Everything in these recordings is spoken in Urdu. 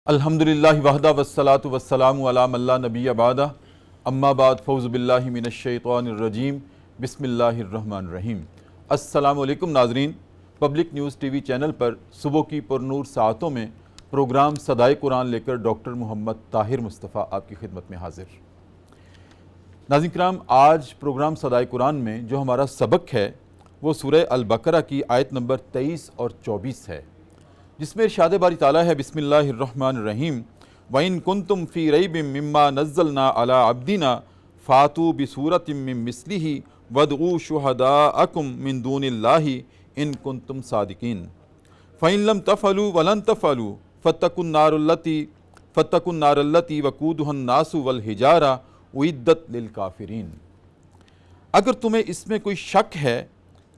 الحمدللہ وحدہ والصلاة والسلام علی من لا نبی بعدہ اما بعد فوز باللہ من الشیطان الرجیم بسم اللہ الرحمن الرحیم۔ السلام علیکم ناظرین، public news TV channel پر صبح کی پرنور ساعتوں میں پروگرام صدائے قرآن لے کر ڈاکٹر محمد طاہر مصطفیٰ آپ کی خدمت میں حاضر۔ ناظرین کرام، آج پروگرام صدائے قرآن میں جو ہمارا سبق ہے وہ سورہ البقرہ کی آیت نمبر 23 اور 24 ہے، جس میں ارشاد باری تعالیٰ ہے بسم اللہ الرحمن الرحیم وَإِن كُنتُمْ فِي رَيْبٍ مِّمَّا نَزَّلْنَا عَلَىٰ عَبْدِنَا فَأْتُوا بِسُورَةٍ مِّن مِّثْلِهِ وَادْعُوا شُهَدَاءَكُم مِّن دُونِ اللَّهِ إِن كُنتُمْ صَادِقِينَ فَإِن لَّمْ تَفْعَلُوا وَلَن تَفْعَلُوا فَاتَّقُوا النَّارَ الَّتِي وَقُودُهَا النَّاسُ وَالْحِجَارَةُ أُعِدَّتْ لِلْكَافِرِينَ۔ اگر تمہیں اس میں کوئی شک ہے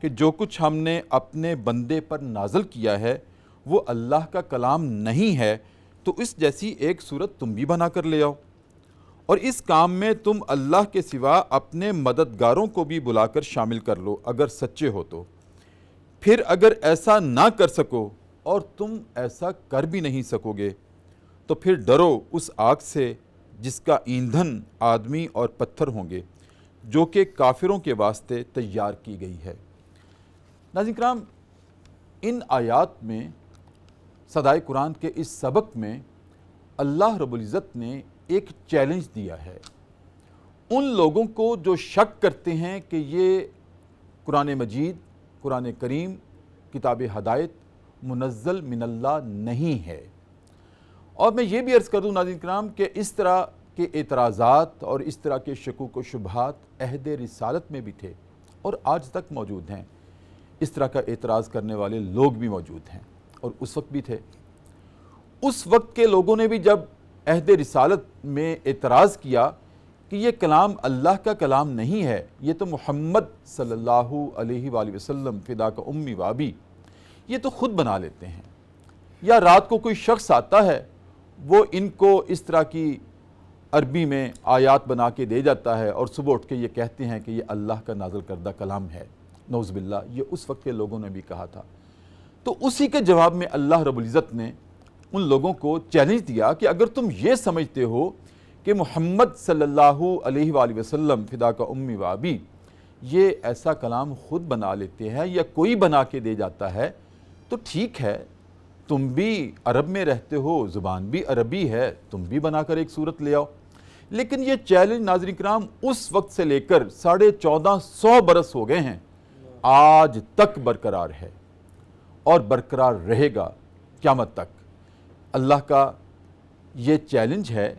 کہ جو کچھ ہم نے اپنے بندے پر نازل کیا ہے وہ اللہ کا کلام نہیں ہے تو اس جیسی ایک صورت تم بھی بنا کر لے آؤ، اور اس کام میں تم اللہ کے سوا اپنے مددگاروں کو بھی بلا کر شامل کر لو اگر سچے ہو تو۔ پھر اگر ایسا نہ کر سکو اور تم ایسا کر بھی نہیں سکو گے تو پھر ڈرو اس آگ سے جس کا ایندھن آدمی اور پتھر ہوں گے، جو کہ کافروں کے واسطے تیار کی گئی ہے۔ ناظرین کرام، ان آیات میں صدائے قرآن کے اس سبق میں اللہ رب العزت نے ایک چیلنج دیا ہے ان لوگوں کو جو شک کرتے ہیں کہ یہ قرآن مجید، قرآن کریم، کتاب ہدایت منزل من اللہ نہیں ہے۔ اور میں یہ بھی عرض کر دوں ناظرین کرام کہ اس طرح کے اعتراضات اور اس طرح کے شکوک و شبہات عہد رسالت میں بھی تھے اور آج تک موجود ہیں۔ اس طرح کا اعتراض کرنے والے لوگ بھی موجود ہیں اور اس وقت بھی تھے۔ اس وقت کے لوگوں نے بھی جب عہد رسالت میں اعتراض کیا کہ یہ کلام اللہ کا کلام نہیں ہے، یہ تو محمد صلی اللہ علیہ وآلہ وسلم فدا کا امی و ابی یہ تو خود بنا لیتے ہیں، یا رات کو کوئی شخص آتا ہے وہ ان کو اس طرح کی عربی میں آیات بنا کے دے جاتا ہے اور صبح اٹھ کے یہ کہتے ہیں کہ یہ اللہ کا نازل کردہ کلام ہے۔ نعوذ باللہ، یہ اس وقت کے لوگوں نے بھی کہا تھا۔ تو اسی کے جواب میں اللہ رب العزت نے ان لوگوں کو چیلنج دیا کہ اگر تم یہ سمجھتے ہو کہ محمد صلی اللہ علیہ وآلہ وسلم فدا کا امی و ابی یہ ایسا کلام خود بنا لیتے ہیں یا کوئی بنا کے دے جاتا ہے تو ٹھیک ہے، تم بھی عرب میں رہتے ہو، زبان بھی عربی ہے، تم بھی بنا کر ایک صورت لے آؤ۔ لیکن یہ چیلنج ناظرین کرام اس وقت سے لے کر 1450 برس ہو گئے ہیں، آج تک برقرار ہے اور برقرار رہے گا قیامت تک۔ اللہ کا یہ چیلنج ہے،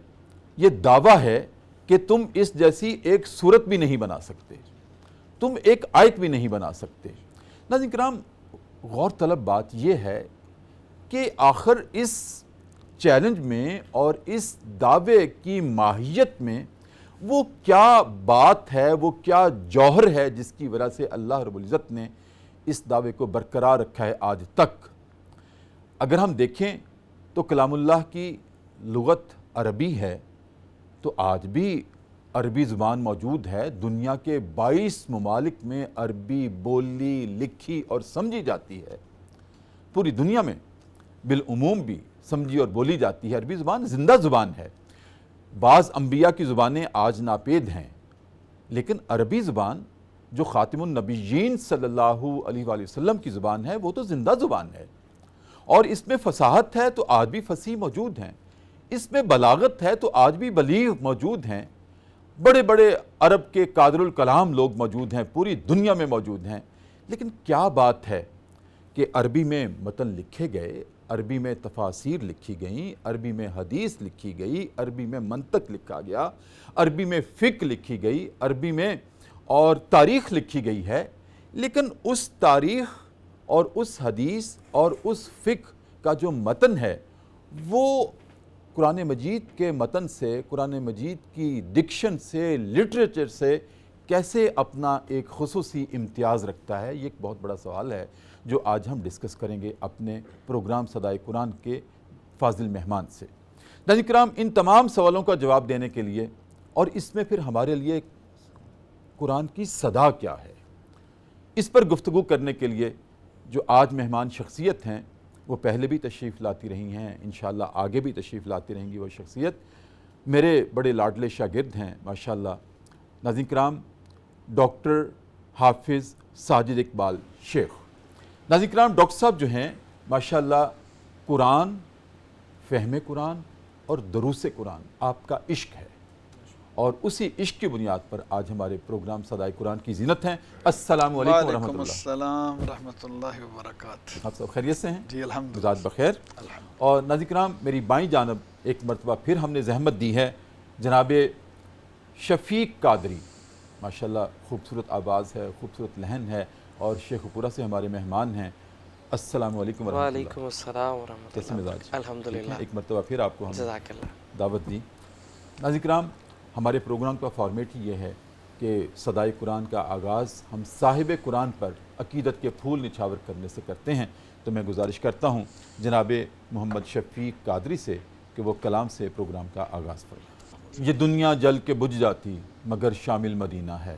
یہ دعویٰ ہے کہ تم اس جیسی ایک صورت بھی نہیں بنا سکتے، تم ایک آیت بھی نہیں بنا سکتے۔ ناظرین کرام، غور طلب بات یہ ہے کہ آخر اس چیلنج میں اور اس دعوے کی ماہیت میں وہ کیا بات ہے، وہ کیا جوہر ہے جس کی وجہ سے اللہ رب العزت نے اس دعوے کو برقرار رکھا ہے آج تک۔ اگر ہم دیکھیں تو کلام اللہ کی لغت عربی ہے، تو آج بھی عربی زبان موجود ہے۔ دنیا کے 22 ممالک میں عربی بولی، لکھی اور سمجھی جاتی ہے۔ پوری دنیا میں بالعموم بھی سمجھی اور بولی جاتی ہے۔ عربی زبان زندہ زبان ہے۔ بعض انبیاء کی زبانیں آج ناپید ہیں، لیکن عربی زبان جو خاتم النبیین صلی اللہ علیہ وآلہ وسلم کی زبان ہے وہ تو زندہ زبان ہے، اور اس میں فصاحت ہے تو آج بھی فصیح موجود ہیں، اس میں بلاغت ہے تو آج بھی بلیغ موجود ہیں۔ بڑے بڑے عرب کے قادر الکلام لوگ موجود ہیں، پوری دنیا میں موجود ہیں۔ لیکن کیا بات ہے کہ عربی میں متن لکھے گئے، عربی میں تفاسیر لکھی گئیں، عربی میں حدیث لکھی گئی، عربی میں منطق لکھا گیا، عربی میں فقہ لکھی گئی، عربی میں اور تاریخ لکھی گئی ہے، لیکن اس تاریخ اور اس حدیث اور اس فقہ کا جو متن ہے وہ قرآن مجید کے متن سے، قرآن مجید کی ڈکشن سے، لٹریچر سے کیسے اپنا ایک خصوصی امتیاز رکھتا ہے؟ یہ ایک بہت بڑا سوال ہے جو آج ہم ڈسکس کریں گے اپنے پروگرام صدائے قرآن کے فاضل مہمان سے۔ ناظرین کرام، ان تمام سوالوں کا جواب دینے کے لیے اور اس میں پھر ہمارے لیے قرآن کی صدا کیا ہے، اس پر گفتگو کرنے کے لیے جو آج مہمان شخصیت ہیں وہ پہلے بھی تشریف لاتی رہی ہیں، انشاءاللہ آگے بھی تشریف لاتی رہیں گی وہ شخصیت، میرے بڑے لاڈلے شاگرد ہیں ماشاءاللہ۔ ناظرین کرام، ڈاکٹر حافظ ساجد اقبال شیخ۔ ناظرین کرام، ڈاکٹر صاحب جو ہیں ماشاءاللہ قرآن، فہم قرآن اور دروس قرآن آپ کا عشق ہے، اور اسی عشق کی بنیاد پر آج ہمارے پروگرام صدائے قرآن کی زینت ہیں۔ السلام علیکم ورحمۃ اللہ۔ وعلیکم السلام ورحمۃ اللہ وبرکاتہ۔ آپ سب خیریت سے ہیں؟ جی الحمدللہ، مزاج بخیر۔ اور ناظرین کرام، میری بائیں جانب ایک مرتبہ پھر ہم نے زحمت دی ہے، جناب شفیق قادری، ماشاءاللہ خوبصورت آواز ہے، خوبصورت لحن ہے، اور شیخ پورہ سے ہمارے مہمان ہیں۔ السلام علیکم ورحمۃ اللہ۔ وعلیکم السلام ورحمۃ کیسے اللہ۔ مزاج؟ الحمدللہ، ایک مرتبہ پھر آپ کو ہم جزاک اللہ۔ دعوت دی۔ ناظرین کرام، ہمارے پروگرام کا فارمیٹ ہی یہ ہے کہ صدائے قرآن کا آغاز ہم صاحب قرآن پر عقیدت کے پھول نچھاور کرنے سے کرتے ہیں، تو میں گزارش کرتا ہوں جناب محمد شفیق قادری سے کہ وہ کلام سے پروگرام کا آغاز فرمائیں۔ یہ دنیا جل کے بجھ جاتی مگر شامل مدینہ ہے۔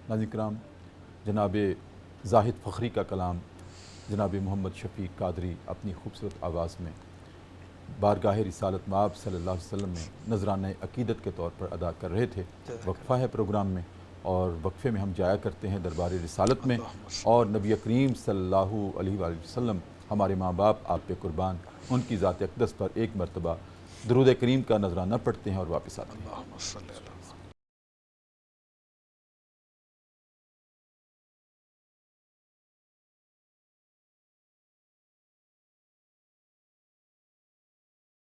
ناظرین کرام، جناب زاہد فخری کا کلام جناب محمد شفیق قادری اپنی خوبصورت آواز میں بارگاہ رسالت مآب صلی اللہ علیہ وسلم میں نذرانہ عقیدت کے طور پر ادا کر رہے تھے۔ وقفہ ہے پروگرام میں، اور وقفے میں ہم جایا کرتے ہیں دربار رسالت میں، اور نبی کریم صلی اللہ علیہ وآلہ وسلم، ہمارے ماں باپ آپ پہ قربان، ان کی ذات اقدس پر ایک مرتبہ درود کریم کا نذرانہ پڑھتے ہیں اور واپس آتے ہیں۔ اللہم صلی اللہ علیہ وسلم۔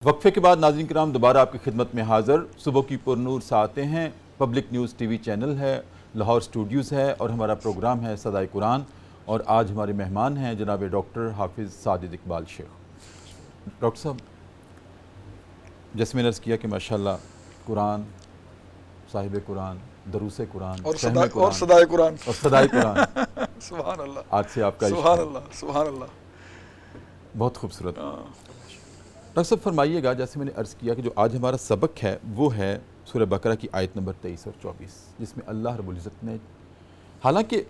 وقفے کے بعد ناظرین کرام دوبارہ آپ کی خدمت میں حاضر، صبح کی پرنور ساعتیں ہیں، public news TV channel ہے، لاہور اسٹوڈیوز ہے، اور ہمارا پروگرام ہے صدائے قرآن، اور آج ہمارے مہمان ہیں جناب ڈاکٹر حافظ ساجد اقبال شیخ۔ ڈاکٹر صاحب، جیسے میں نے عرض کیا کہ ماشاءاللہ قرآن، صاحب قرآن، دروس قرآن اور فہم قرآن صدائے قرآن اور صدائے قرآن، سبحان اللہ، آج سے آپ کا عشق سبحان ہے۔ اللہ، سبحان اللہ۔ بہت خوبصورت۔ ڈاکٹر صاحب فرمائیے گا، جیسے میں نے عرض کیا کہ جو آج ہمارا سبق ہے وہ ہے سورہ بقرہ کی آیت نمبر 23 اور 24، جس میں اللہ رب العزت نے حالانکہ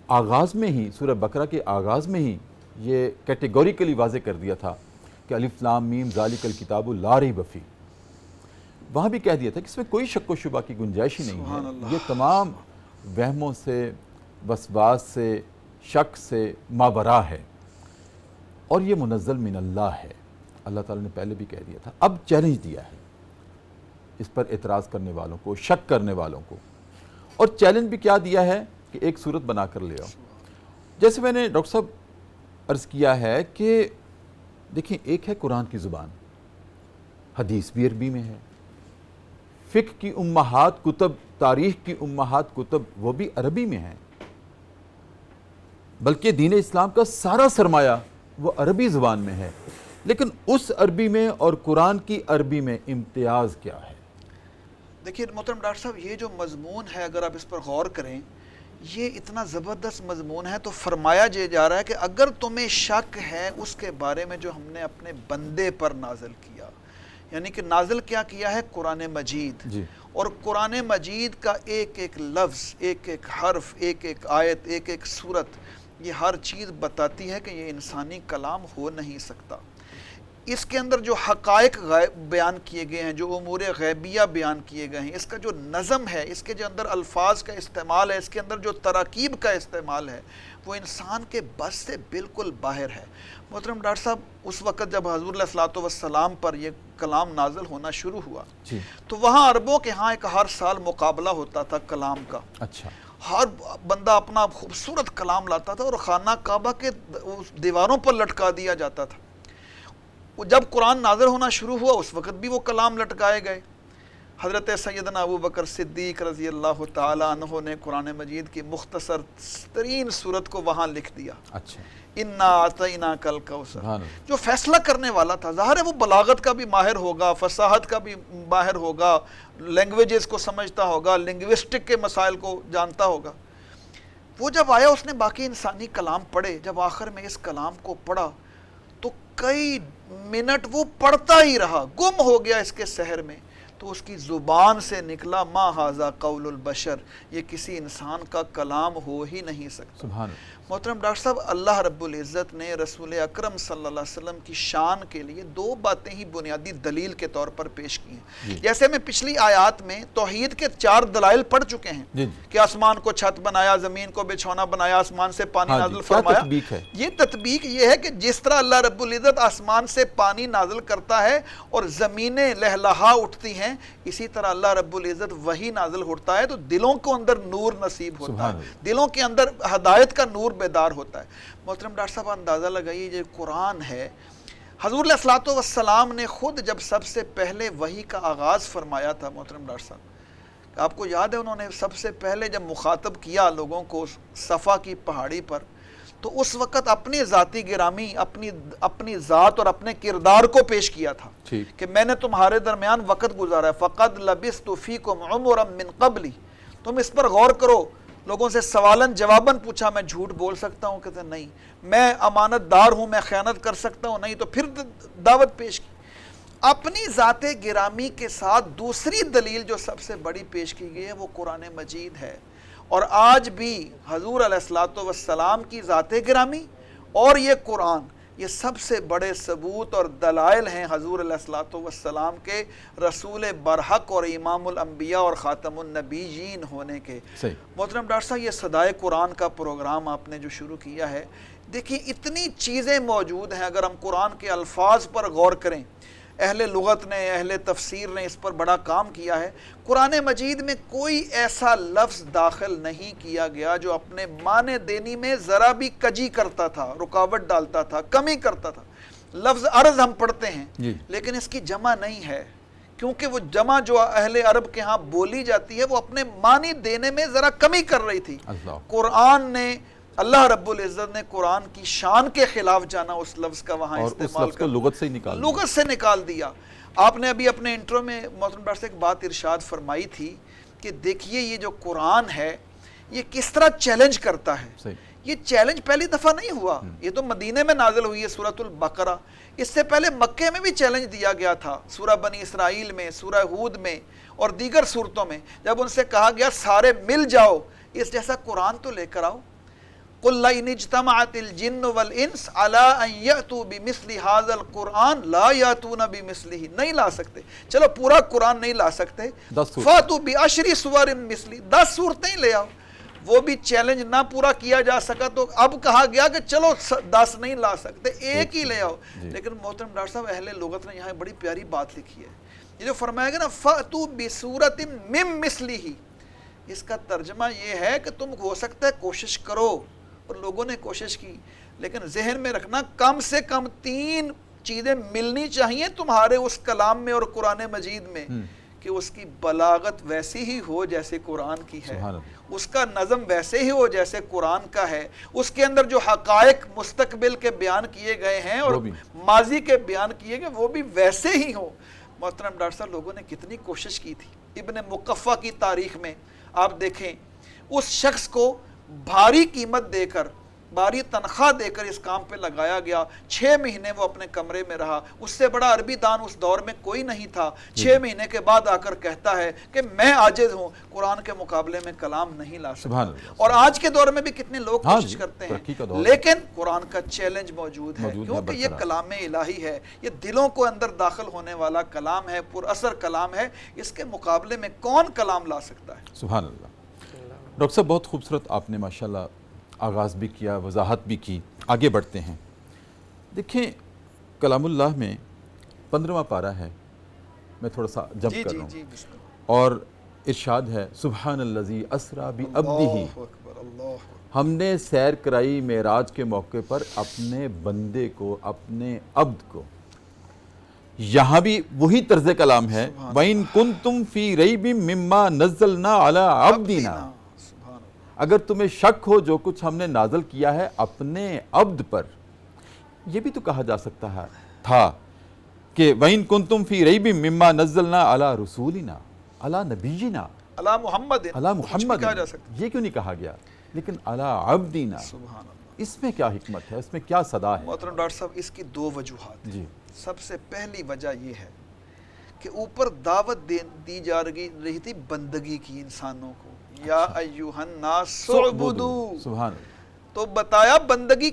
آغاز میں ہی، سورہ بقرہ کے آغاز میں ہی یہ کیٹیگوریکلی واضح کر دیا تھا کہ الف لام میم ذالک الکتاب لا ریب فیہ، وہاں بھی کہہ دیا تھا کہ اس میں کوئی شک و شبہ کی گنجائش ہی نہیں سبحان ہے، اللہ۔ یہ تمام وہموں سے، وسواس سے، شک سے ماورا ہے، اور یہ منزل من اللہ ہے۔ اللہ تعالیٰ نے پہلے بھی کہہ دیا تھا، اب چیلنج دیا ہے اس پر اعتراض کرنے والوں کو، شک کرنے والوں کو، اور چیلنج بھی کیا دیا ہے کہ ایک صورت بنا کر لے آؤ۔ جیسے میں نے ڈاکٹر صاحب عرض کیا ہے کہ دیکھیں، ایک ہے قرآن کی زبان، حدیث بھی عربی میں ہے، فقہ کی امہات کتب، تاریخ کی امہات کتب وہ بھی عربی میں ہیں، بلکہ دین اسلام کا سارا سرمایہ وہ عربی زبان میں ہے، لیکن اس عربی میں اور قرآن کی عربی میں امتیاز کیا ہے؟ دیکھیے محترم ڈاکٹر صاحب، یہ جو مضمون ہے اگر آپ اس پر غور کریں، یہ اتنا زبردست مضمون ہے، تو فرمایا جا رہا ہے کہ اگر تمہیں شک ہے اس کے بارے میں جو ہم نے اپنے بندے پر نازل کیا، یعنی کہ نازل کیا ہے قرآن مجید، جی، اور قرآن مجید کا ایک ایک لفظ، ایک ایک حرف، ایک ایک آیت، ایک ایک سورت، یہ ہر چیز بتاتی ہے کہ یہ انسانی کلام ہو نہیں سکتا۔ اس کے اندر جو حقائق بیان کیے گئے ہیں، جو امور غیبیہ بیان کیے گئے ہیں، اس کا جو نظم ہے، اس کے جو اندر الفاظ کا استعمال ہے، اس کے اندر جو تراکیب کا استعمال ہے، وہ انسان کے بس سے بالکل باہر ہے۔ محترم ڈاکٹر صاحب، اس وقت جب حضور علیہ الصلوۃ والسلام پر یہ کلام نازل ہونا شروع ہوا، جی، تو وہاں عربوں کے ہاں ایک ہر سال مقابلہ ہوتا تھا کلام کا۔ اچھا، ہر بندہ اپنا خوبصورت کلام لاتا تھا اور خانہ کعبہ کے دیواروں پر لٹکا دیا جاتا تھا۔ جب قرآن نازل ہونا شروع ہوا اس وقت بھی وہ کلام لٹکائے گئے۔ حضرت سیدنا ابو بکر صدیق رضی اللہ تعالیٰ عنہ نے قرآن مجید کی مختصر ترین صورت کو وہاں لکھ دیا، اچھا، انا اعطیناک الکوثر، سبحان اللہ، جو فیصلہ کرنے والا تھا۔ ظاہر ہے وہ بلاغت کا بھی ماہر ہوگا، فصاحت کا بھی ماہر ہوگا، لینگویجز کو سمجھتا ہوگا، لنگوسٹک کے مسائل کو جانتا ہوگا۔ وہ جب آیا اس نے باقی انسانی کلام پڑھے، جب آخر میں اس کلام کو پڑھا تو کئی منٹ وہ پڑھتا ہی رہا، گم ہو گیا اس کے سحر میں۔ تو اس کی زبان سے نکلا، ما ھذا قول البشر، یہ کسی انسان کا کلام ہو ہی نہیں سکتا۔ سبحان اللہ، محترم ڈاکٹر صاحب، اللہ رب العزت نے رسول اکرم صلی اللہ علیہ وسلم کی شان کے لیے دو باتیں ہی بنیادی دلیل کے طور پر پیش کی ہیں. جیسے میں پچھلی آیات میں توحید کے 4 دلائل پڑھ چکے ہیں کہ آسمان کو چھت بنایا، زمین کو بچھونا بنایا، آسمان سے پانی نازل فرمایا. یہ تطبیق یہ ہے کہ جس طرح اللہ رب العزت آسمان سے پانی نازل کرتا ہے اور زمینیں لہلہا اٹھتی ہیں، اسی طرح اللہ رب العزت وحی نازل ہوتا ہے تو دلوں کو اندر نور نصیب ہوتا ہے، دلوں کے اندر ہدایت کا نور بیدار ہوتا ہے. محترم ڈاکٹر صاحب اندازہ لگائیے، جو قرآن ہے، حضور علیہ الصلوۃ والسلام نے خود جب سب سے پہلے وحی کا آغاز فرمایا تھا، محترم ڈاکٹر صاحب آپ کو یاد ہے انہوں نے سب سے پہلے جب مخاطب کیا لوگوں کو صفا کی پہاڑی پر، تو اس وقت اپنی ذاتی گرامی، اپنی ذات اور اپنے کردار کو پیش کیا تھا کہ میں نے تمہارے درمیان وقت گزارا ہے. فَقَدْ لَبِثْتُ فِيكُمْ عُمُرًا مِّن قَبْلِ، تم اس پر غور کرو. لوگوں سے سوالن جواباً پوچھا، میں جھوٹ بول سکتا ہوں؟ کہتے نہیں. میں امانت دار ہوں، میں خیانت کر سکتا ہوں؟ نہیں. تو پھر دعوت پیش کی. اپنی ذات گرامی کے ساتھ دوسری دلیل جو سب سے بڑی پیش کی گئی ہے وہ قرآن مجید ہے. اور آج بھی حضور علیہ الصلوۃ والسلام کی ذات گرامی اور یہ قرآن، یہ سب سے بڑے ثبوت اور دلائل ہیں حضور علیہ الصلوۃ والسلام کے رسول برحق اور امام الانبیاء اور خاتم النبیین ہونے کے. محترم ڈاکٹر صاحب، یہ صدائے قرآن کا پروگرام آپ نے جو شروع کیا ہے، دیکھیے اتنی چیزیں موجود ہیں. اگر ہم قرآن کے الفاظ پر غور کریں، اہل لغت نے، اہل تفسیر نے اس پر بڑا کام کیا ہے. قرآن مجید میں کوئی ایسا لفظ داخل نہیں کیا گیا جو اپنے معنی دینی میں ذرا بھی کجی کرتا تھا، رکاوٹ ڈالتا تھا، کمی کرتا تھا. لفظ عرض ہم پڑھتے ہیں لیکن اس کی جمع نہیں ہے، کیونکہ وہ جمع جو اہل عرب کے ہاں بولی جاتی ہے وہ اپنے معنی دینے میں ذرا کمی کر رہی تھی. قرآن نے، اللہ رب العزت نے قرآن کی شان کے خلاف جانا اس لفظ کا وہاں استعمال کر لغت سے نکال دیا. آپ نے ابھی اپنے انٹرو میں محترم ڈاکٹر سے ایک بات ارشاد فرمائی تھی کہ دیکھیے یہ جو قرآن ہے یہ کس طرح چیلنج کرتا ہے. یہ چیلنج پہلی دفعہ نہیں ہوا، یہ تو مدینے میں نازل ہوئی ہے سورۃ البقرہ. اس سے پہلے مکے میں بھی چیلنج دیا گیا تھا، سورہ بنی اسرائیل میں، سورہ ہود میں اور دیگر صورتوں میں، جب ان سے کہا گیا سارے مل جاؤ اس جیسا قرآن تو لے کر آؤ. قُلْ لَئِنِ اجْتَمَعَتِ الْجِنُّ وَالْإِنسُ عَلَىٰ أَن يَأْتُوا بِمِثْلِ هَٰذَا الْقُرْآنِ لَا يَأْتُونَ بِمِثْلِهِ، نہیں لا سکتے. چلو پورا قرآن نہیں لا سکتے، فَأْتُوا بِعَشْرِ سُوَرٍ مِثْلِهِ، 10 صورتیں لے آؤ. وہ بھی چیلنج نہ پورا کیا جا سکا تو اب کہا گیا کہ چلو 10 نہیں لا سکتے، ایک ہی لے آؤ. لیکن محترم ڈاکٹر صاحب اہل لغت نے یہاں بڑی پیاری بات لکھی ہے. یہ جو فرمایا گیا نا فَأْتُوا بِسُورَةٍ مِّن مِثْلِهِ، اس کا ترجمہ یہ ہے کہ تم ہو سکتا ہے کوشش کرو، اور لوگوں نے کوشش کی. لیکن ذہن میں رکھنا کم سے کم 3 چیزیں ملنی چاہیے تمہارے اس کلام میں اور قرآن مجید میں، کہ اس کی بلاغت ویسی ہی ہو جیسے قرآن کی ہے، اس کا نظم ویسے ہی ہو جیسے قرآن کا ہے، اس کے اندر جو حقائق مستقبل کے بیان کیے گئے ہیں اور ماضی کے بیان کیے گئے وہ بھی ویسے ہی ہوں. محترم ڈاکٹر صاحب لوگوں نے کتنی کوشش کی تھی. ابن مقفع کی تاریخ میں آپ دیکھیں، اس شخص کو بھاری قیمت دے کر، بھاری تنخواہ دے کر اس کام پہ لگایا گیا. 6 مہینے وہ اپنے کمرے میں رہا. اس سے بڑا عربی دان اس دور میں کوئی نہیں تھا. 6 مہینے کے بعد آ کر کہتا ہے کہ میں عاجز ہوں، قرآن کے مقابلے میں کلام نہیں لا سکتا. اور آج کے دور میں بھی کتنے لوگ کوشش کرتے ہیں، لیکن قرآن کا چیلنج موجود ہے، کیونکہ یہ کلام الہی ہے، یہ دلوں کو اندر داخل ہونے والا کلام ہے، پر اثر کلام ہے. اس کے مقابلے میں کون کلام لا سکتا ہے؟ سبحان اللہ. ڈاکٹر صاحب بہت خوبصورت آپ نے ماشاءاللہ آغاز بھی کیا، وضاحت بھی کی. آگے بڑھتے ہیں. دیکھیں کلام اللہ میں 15واں پارہ ہے، میں تھوڑا سا جمپ کر رہا ہوں، اور ارشاد ہے سبحان الذی اسریٰ بعبدہ، ہم نے سیر کرائی معراج کے موقع پر اپنے بندے کو، اپنے عبد کو. یہاں بھی وہی طرز کلام ہے، وَإِن كُنتُمْ فِي رَيْبٍ مِّمَّا نَزَّلْنَا عَلَىٰ عَبْدِنَا، اگر تمہیں شک ہو جو کچھ ہم نے نازل کیا ہے اپنے عبد پر. یہ بھی تو کہا جا سکتا تھا کہ وَإِن كُنتُمْ فِي رَيْبٍ مِّمَّا نَزَّلْنَا عَلَىٰ رُسُولِنَا عَلَىٰ نَبِيِّنَا عَلَىٰ محمد، یہ کیوں نہیں کہا گیا، لیکن عَلَىٰ عَبْدِنَا؟ اس میں کیا حکمت ہے، اس میں کیا صدا ہے؟ محترم ڈاکٹر صاحب اس کی 2 وجوہات ہیں. سب سے پہلی وجہ یہ ہے کہ اوپر دعوت دی جا رہی تھی بندگی کی انسانوں کو، یا ایھا الناس اعبدوا، تو بتایا بندگی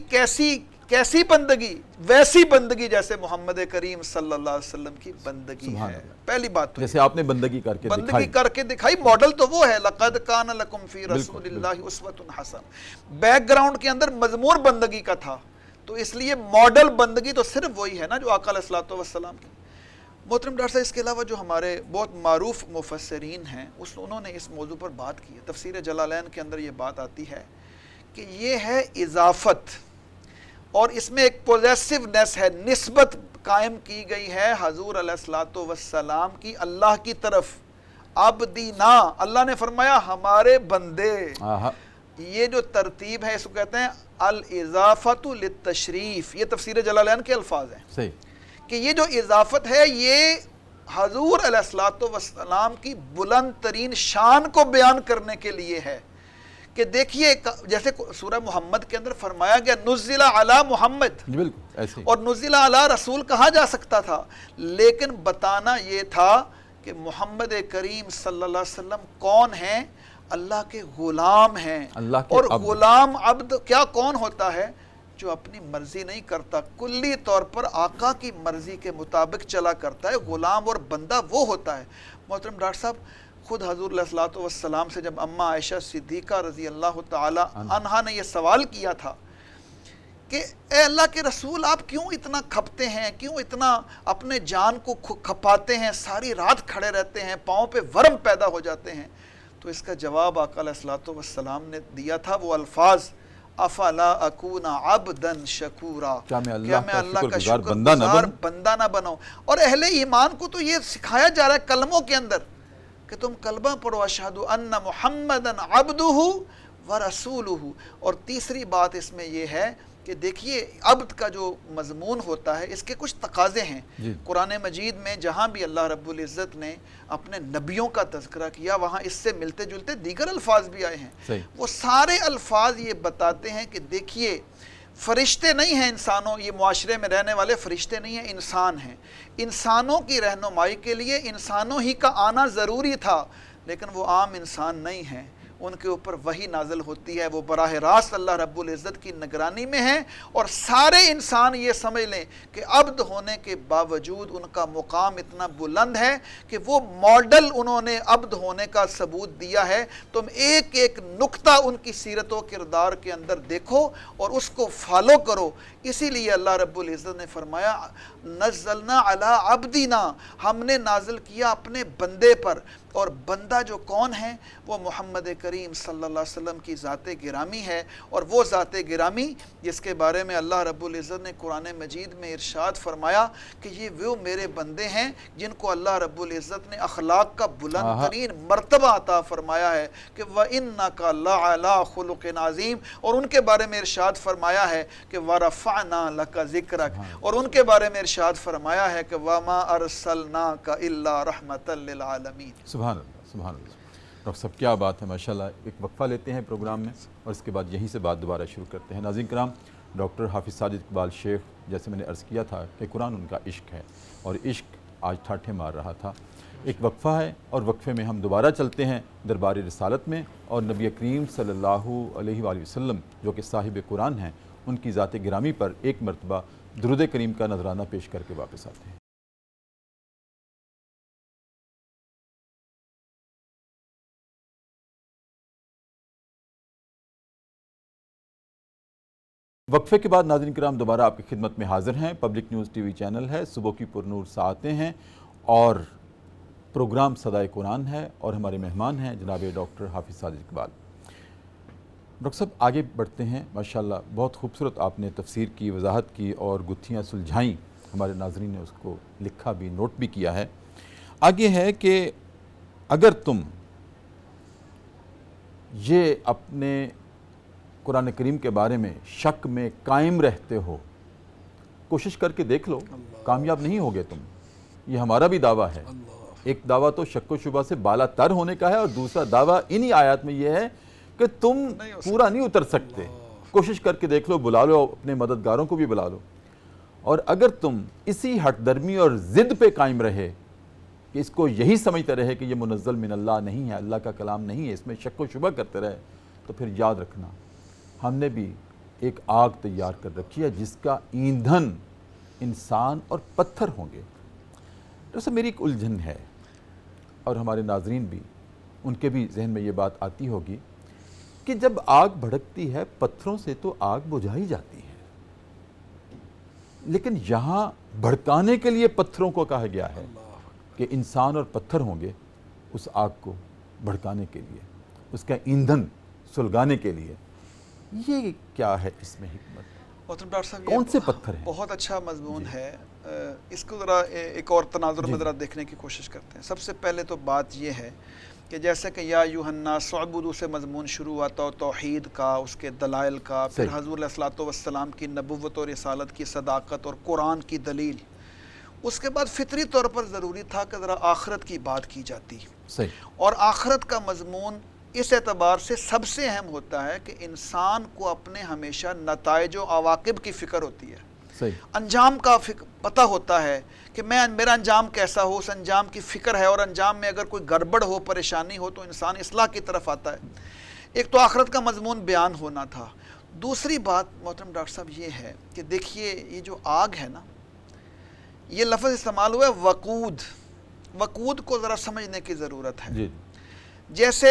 کیسی بندگی، ویسی بندگی جیسے محمد کریم صلی اللہ علیہ وسلم کی بندگی سبحان ہے. اللہ. پہلی بات تو جیسے آپ نے بندگی کر کے بندگی دکھائی. کر کے دکھائی. ماڈل تو وہ ہے لقد کان لکم فی رسول اللہ اسوۃ حسن. بیک گراؤنڈ کے اندر مضمور بندگی کا تھا، تو اس لیے ماڈل بندگی تو صرف وہی ہے نا جو آقا علیہ الصلوۃ والسلام کی. محترم ڈاکٹر صاحب، اس کے علاوہ جو ہمارے بہت معروف مفسرین ہیں انہوں نے اس موضوع پر بات کی ہے. تفسیر جلالین کے اندر یہ بات آتی ہے کہ یہ ہے اضافت، اور اس میں ایک پوزیسونیس ہے، نسبت قائم کی گئی ہے حضور علیہ الصلوۃ والسلام کی اللہ کی طرف. عبدینا، اللہ نے فرمایا ہمارے بندے. یہ جو ترتیب ہے اس کو کہتے ہیں الاضافۃ للتشریف. یہ تفسیر جلالین کے الفاظ ہیں. صحیح. کہ یہ جو اضافت ہے یہ حضور علیہ الصلوۃ والسلام کی بلند ترین شان کو بیان کرنے کے لیے ہے. کہ دیکھیے جیسے سورہ محمد کے اندر فرمایا گیا نزل علی محمد، بالکل ایسے. اور نزل علی رسول کہا جا سکتا تھا، لیکن بتانا یہ تھا کہ محمد کریم صلی اللہ علیہ وسلم کون ہیں؟ اللہ کے غلام ہیں. اللہ کے اور عبد. غلام عبد کیا کون ہوتا ہے؟ جو اپنی مرضی نہیں کرتا، کلی طور پر آقا کی مرضی کے مطابق چلا کرتا ہے. غلام اور بندہ وہ ہوتا ہے. محترم ڈاکٹر صاحب، خود حضور علیہ الصلوۃ والسلام سے جب اماں عائشہ صدیقہ رضی اللہ تعالی عنہا نے یہ سوال کیا تھا کہ اے اللہ کے رسول، آپ کیوں اتنا کھپتے ہیں، کیوں اتنا اپنے جان کو کھپاتے ہیں، ساری رات کھڑے رہتے ہیں، پاؤں پہ ورم پیدا ہو جاتے ہیں؟ تو اس کا جواب آقا علیہ الصلوۃ والسلام نے دیا تھا، وہ الفاظ افلا اکون عبدا شکورا، کیا میں اللہ کا شکر شکر گزار گزار بندہ نہ بناؤں. اور اہل ایمان کو تو یہ سکھایا جا رہا ہے کلموں کے اندر کہ تم کلمہ پڑھو اشہد ان محمدا عبدہ ورسولہ. اور تیسری بات اس میں یہ ہے کہ دیکھیے عبد کا جو مضمون ہوتا ہے اس کے کچھ تقاضے ہیں. قرآن مجید میں جہاں بھی اللہ رب العزت نے اپنے نبیوں کا تذکرہ کیا وہاں اس سے ملتے جلتے دیگر الفاظ بھی آئے ہیں. وہ سارے الفاظ یہ بتاتے ہیں کہ دیکھیے فرشتے نہیں ہیں انسانوں، یہ معاشرے میں رہنے والے فرشتے نہیں ہیں، انسان ہیں. انسانوں کی رہنمائی کے لیے انسانوں ہی کا آنا ضروری تھا، لیکن وہ عام انسان نہیں ہیں. ان کے اوپر وحی نازل ہوتی ہے، وہ براہ راست اللہ رب العزت کی نگرانی میں ہیں، اور سارے انسان یہ سمجھ لیں کہ عبد ہونے کے باوجود ان کا مقام اتنا بلند ہے کہ وہ ماڈل انہوں نے عبد ہونے کا ثبوت دیا ہے. تم ایک ایک نقطہ ان کی سیرت و کردار کے اندر دیکھو اور اس کو فالو کرو. اسی لیے اللہ رب العزت نے فرمایا نزلنا علی عبدنا، ہم نے نازل کیا اپنے بندے پر. اور بندہ جو کون ہے؟ وہ محمد کریم صلی اللہ علیہ وسلم کی ذات گرامی ہے. اور وہ ذات گرامی جس کے بارے میں اللہ رب العزت نے قرآن مجید میں ارشاد فرمایا کہ یہ وہ میرے بندے ہیں جن کو اللہ رب العزت نے اخلاق کا بلند ترین مرتبہ عطا فرمایا ہے کہ وَإِنَّكَ لَعَلَىٰ خُلُقٍ عَظِيمٍ. اور ان کے بارے میں ارشاد فرمایا ہے کہ وَرَفَعْنَا لَكَ ذِكْرَكَ. اور ان کے بارے میں ارشاد فرمایا ہے کہ وَمَا أَرْسَلْنَاكَ إِلَّا رَحْمَةً لِلْعَالَمِينَ. سبحان اللہ، سبحان اللہ. ڈاکٹر صاحب کیا بات ہے ماشاءاللہ. ایک وقفہ لیتے ہیں پروگرام میں اور اس کے بعد یہیں سے بات دوبارہ شروع کرتے ہیں. ناظرین کرام، ڈاکٹر حافظ ساجد اقبال شیخ، جیسے میں نے عرض کیا تھا کہ قرآن ان کا عشق ہے اور عشق آج ٹھاٹھے مار رہا تھا. ایک وقفہ ہے اور وقفے میں ہم دوبارہ چلتے ہیں دربار رسالت میں اور نبی کریم صلی اللہ علیہ وآلہ وسلم جو کہ صاحب قرآن ہیں ان کی ذات گرامی پر ایک مرتبہ درود کریم کا نذرانہ پیش کر کے واپس آتے ہیں. وقفے کے بعد ناظرین کرام دوبارہ آپ کی خدمت میں حاضر ہیں. Public news TV channel ہے، صبح کی پرنور ساعتیں ہیں اور پروگرام صدائے قرآن ہے اور ہمارے مہمان ہیں جناب ڈاکٹر حافظ ساجد اقبال. ڈاکٹر صاحب آگے بڑھتے ہیں. ماشاءاللہ بہت خوبصورت آپ نے تفسیر کی، وضاحت کی اور گتھیاں سلجھائیں. ہمارے ناظرین نے اس کو لکھا بھی، نوٹ بھی کیا ہے. آگے ہے کہ اگر تم یہ اپنے قرآن کریم کے بارے میں شک میں قائم رہتے ہو، کوشش کر کے دیکھ لو، کامیاب نہیں ہوگے تم. یہ ہمارا بھی دعویٰ ہے. ایک دعویٰ تو شک و شبہ سے بالا تر ہونے کا ہے اور دوسرا دعویٰ انہی آیات میں یہ ہے کہ تم پورا نہیں اتر سکتے. کوشش کر کے دیکھ لو، بلا لو، اپنے مددگاروں کو بھی بلا لو. اور اگر تم اسی ہٹ درمی اور ضد پہ قائم رہے کہ اس کو یہی سمجھتے رہے کہ یہ منزل من اللہ نہیں ہے، اللہ کا کلام نہیں ہے، اس میں شک و شبہ کرتے رہے، تو پھر یاد رکھنا ہم نے بھی ایک آگ تیار کر رکھی ہے جس کا ایندھن انسان اور پتھر ہوں گے۔ ڈاکٹر صاحب میری ایک الجھن ہے اور ہمارے ناظرین بھی، ان کے بھی ذہن میں یہ بات آتی ہوگی کہ جب آگ بھڑکتی ہے پتھروں سے تو آگ بجھائی جاتی ہے، لیکن یہاں بھڑکانے کے لیے پتھروں کو کہا گیا ہے کہ انسان اور پتھر ہوں گے اس آگ کو بھڑکانے کے لیے، اس کا ایندھن سلگانے کے لیے۔ یہ کیا ہے اس میں حکمت؟ محترم ڈاکٹر صاحب، کون سے پتھر ہیں؟ بہت اچھا مضمون ہے۔ اس کو ذرا ایک اور تناظر میں ذرا دیکھنے کی کوشش کرتے ہیں۔ سب سے پہلے تو بات یہ ہے کہ جیسے کہ یا ایھا الناس اعبدوا سے مضمون شروع ہوا تو توحید کا، اس کے دلائل کا، پھر حضور علیہ الصلوۃ والسلام کی نبوت اور رسالت کی صداقت اور قرآن کی دلیل، اس کے بعد فطری طور پر ضروری تھا کہ ذرا آخرت کی بات کی جاتی، اور آخرت کا مضمون اس اعتبار سے سب سے اہم ہوتا ہے کہ انسان کو اپنے ہمیشہ نتائج و عواقب کی فکر ہوتی ہے، انجام کا پتہ ہوتا ہے کہ میرا انجام کیسا ہو، اس انجام کی فکر ہے، اور انجام میں اگر کوئی گڑبڑ ہو، پریشانی ہو تو انسان اصلاح کی طرف آتا ہے۔ ایک تو آخرت کا مضمون بیان ہونا تھا۔ دوسری بات محترم ڈاکٹر صاحب یہ ہے کہ دیکھیے یہ جو آگ ہے نا، یہ لفظ استعمال ہوا ہے وقود۔ وقود کو ذرا سمجھنے کی ضرورت ہے۔ جیسے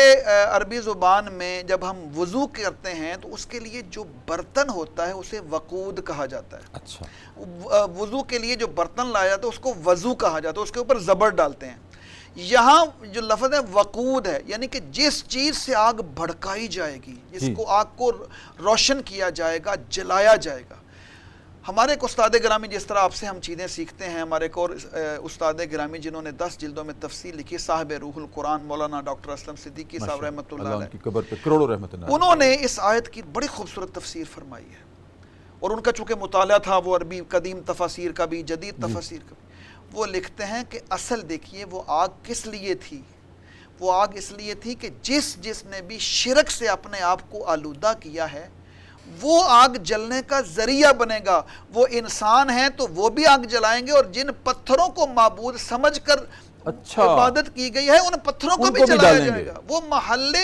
عربی زبان میں جب ہم وضو کرتے ہیں تو اس کے لیے جو برتن ہوتا ہے اسے وقود کہا جاتا ہے۔ اچھا، وضو کے لیے جو برتن لایا جاتا ہے اس کو وضو کہا جاتا ہے، اس کے اوپر زبر ڈالتے ہیں۔ یہاں جو لفظ ہے وقود ہے، یعنی کہ جس چیز سے آگ بھڑکائی جائے گی، جس کو آگ کو روشن کیا جائے گا، جلایا جائے گا۔ ہمارے ایک استاد گرامی، جس طرح آپ سے ہم چیزیں سیکھتے ہیں، ہمارے ایک اور استاد گرامی جنہوں نے 10 جلدوں میں تفسیر لکھی، صاحب روح القرآن مولانا ڈاکٹر اسلم صدیقی صاحب رحمۃ اللہ علیہ، ان کی قبر پہ کروڑوں رحمت اللہ، انہوں نے اس آیت کی بڑی خوبصورت تفسیر فرمائی ہے، اور ان کا چونکہ مطالعہ تھا وہ عربی قدیم تفاسیر کا بھی، جدید تفاسیر کا بھی، وہ لکھتے ہیں کہ اصل دیکھیے وہ آگ کس لیے تھی۔ وہ آگ اس لیے تھی کہ جس نے بھی شرک سے اپنے آپ کو آلودہ کیا ہے وہ آگ جلنے کا ذریعہ بنے گا۔ وہ انسان ہیں تو وہ بھی آگ جلائیں گے، اور جن پتھروں کو معبود سمجھ کر عبادت کی گئی ہے ان پتھروں کو بھی جلایا جائے گا۔ وہ محل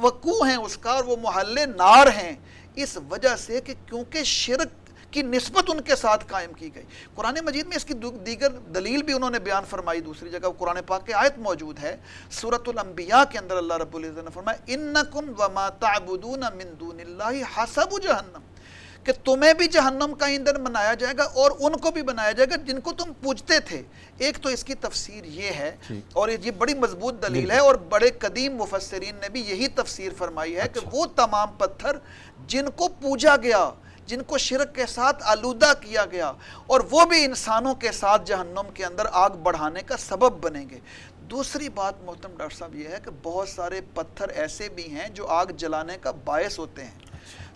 وقوع ہیں اس کا، اور وہ محل نار ہیں، اس وجہ سے کہ کیونکہ شرک کی نسبت ان کے ساتھ قائم کی گئی۔ قرآن مجید میں اس کی دیگر دلیل بھی انہوں نے بیان فرمائی، دوسری جگہ قرآن پاک کی آیت موجود ہے، سورۃ الانبیاء کے اندر اللہ رب العزت نے فرمایا انکم وما تعبدون من دون اللہ حسب جہنم، کہ تمہیں بھی جہنم کا ایندھن بنایا جائے گا اور ان کو بھی بنایا جائے گا جن کو تم پوجتے تھے۔ ایک تو اس کی تفسیر یہ ہے، اور یہ بڑی مضبوط دلیل ہے، اور بڑے قدیم مفسرین نے بھی یہی تفسیر فرمائی ہے کہ وہ تمام پتھر جن کو پوجا گیا، جن کو شرک کے ساتھ آلودہ کیا گیا، اور وہ بھی انسانوں کے ساتھ جہنم کے اندر آگ بڑھانے کا سبب بنیں گے۔ دوسری بات محترم ڈاکٹر صاحب یہ ہے کہ بہت سارے پتھر ایسے بھی ہیں جو آگ جلانے کا باعث ہوتے ہیں۔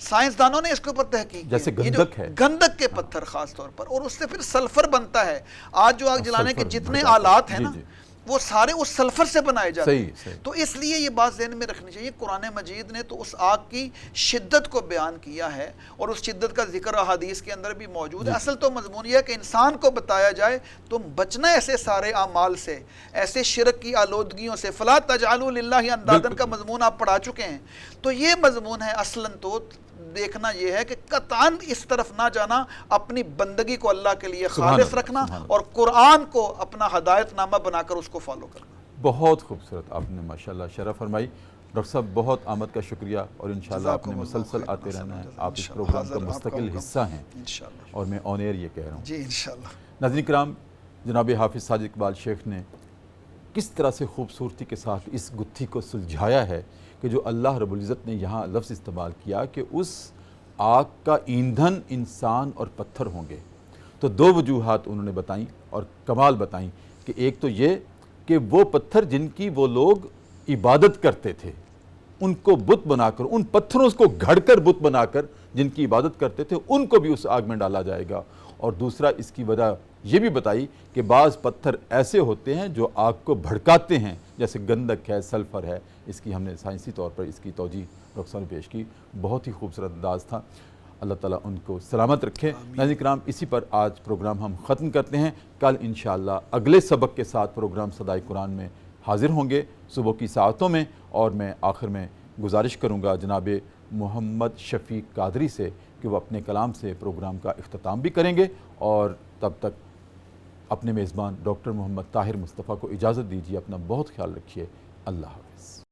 سائنسدانوں نے اس کے اوپر تحقیق کی، جیسے گندک ہے، گندک کے پتھر خاص طور پر، اور اس سے پھر سلفر بنتا ہے۔ آج جو آگ جلانے کے جتنے آلات ہیں نا وہ سارے اس سلفر سے بنائے جاتے ہیں۔ تو اس لیے یہ بات ذہن میں رکھنی چاہیے، قرآن مجید نے تو اس آگ کی شدت کو بیان کیا ہے، اور اس شدت کا ذکر احادیث کے اندر بھی موجود ہے۔ اصل تو مضمون یہ ہے کہ انسان کو بتایا جائے تم بچنا ایسے سارے اعمال سے، ایسے شرک کی آلودگیوں سے۔ فلا تجعلوا للہ اندادا کا مضمون آپ پڑھا چکے ہیں، تو یہ مضمون ہے اصلاً تو دیکھنا یہ ہے کہ قطعاً اس طرف نہ جانا، اپنی بندگی کو اللہ کے لیے خالص رکھنا، اور قرآن کو اپنا ہدایت نامہ بنا کر اس کو فالو کرنا۔ بہت خوبصورت آپ نے ماشاءاللہ شرح فرمائی ڈاکٹر صاحب، بہت آمد کا شکریہ، اور انشاءاللہ آپ نے مسلسل آتے رہنا ہے، آپ اس پروگرام کا مستقل حصہ ہیں، اور میں آن ایئر یہ کہہ رہا ہوں جی انشاءاللہ۔ ناظرین کرام، جناب حافظ ساجد اقبال شیخ نے کس طرح سے خوبصورتی کے ساتھ اس گتھی کو سلجھایا ہے کہ جو اللہ رب العزت نے یہاں لفظ استعمال کیا کہ اس آگ کا ایندھن انسان اور پتھر ہوں گے، تو دو وجوہات انہوں نے بتائیں اور کمال بتائیں کہ ایک تو یہ کہ وہ پتھر جن کی وہ لوگ عبادت کرتے تھے ان کو بت بنا کر، ان پتھروں کو گھڑ کر بت بنا کر جن کی عبادت کرتے تھے ان کو بھی اس آگ میں ڈالا جائے گا، اور دوسرا اس کی وجہ یہ بھی بتائی کہ بعض پتھر ایسے ہوتے ہیں جو آگ کو بھڑکاتے ہیں، جیسے گندک ہے، سلفر ہے۔ اس کی ہم نے سائنسی طور پر اس کی توجیہ ڈاکٹر صاحب نے پیش کی، بہت ہی خوبصورت انداز تھا۔ اللہ تعالیٰ ان کو سلامت رکھے۔ ناظرین کرام، اسی پر آج پروگرام ہم ختم کرتے ہیں۔ کل انشاءاللہ اگلے سبق کے ساتھ پروگرام صدائے قرآن میں حاضر ہوں گے صبح کی ساعتوں میں، اور میں آخر میں گزارش کروں گا جناب محمد شفیق قادری سے کہ وہ اپنے کلام سے پروگرام کا اختتام بھی کریں گے، اور تب تک اپنے میزبان ڈاکٹر محمد طاہر مصطفیٰ کو اجازت دیجیے۔ اپنا بہت خیال رکھیے۔ اللہ حافظ۔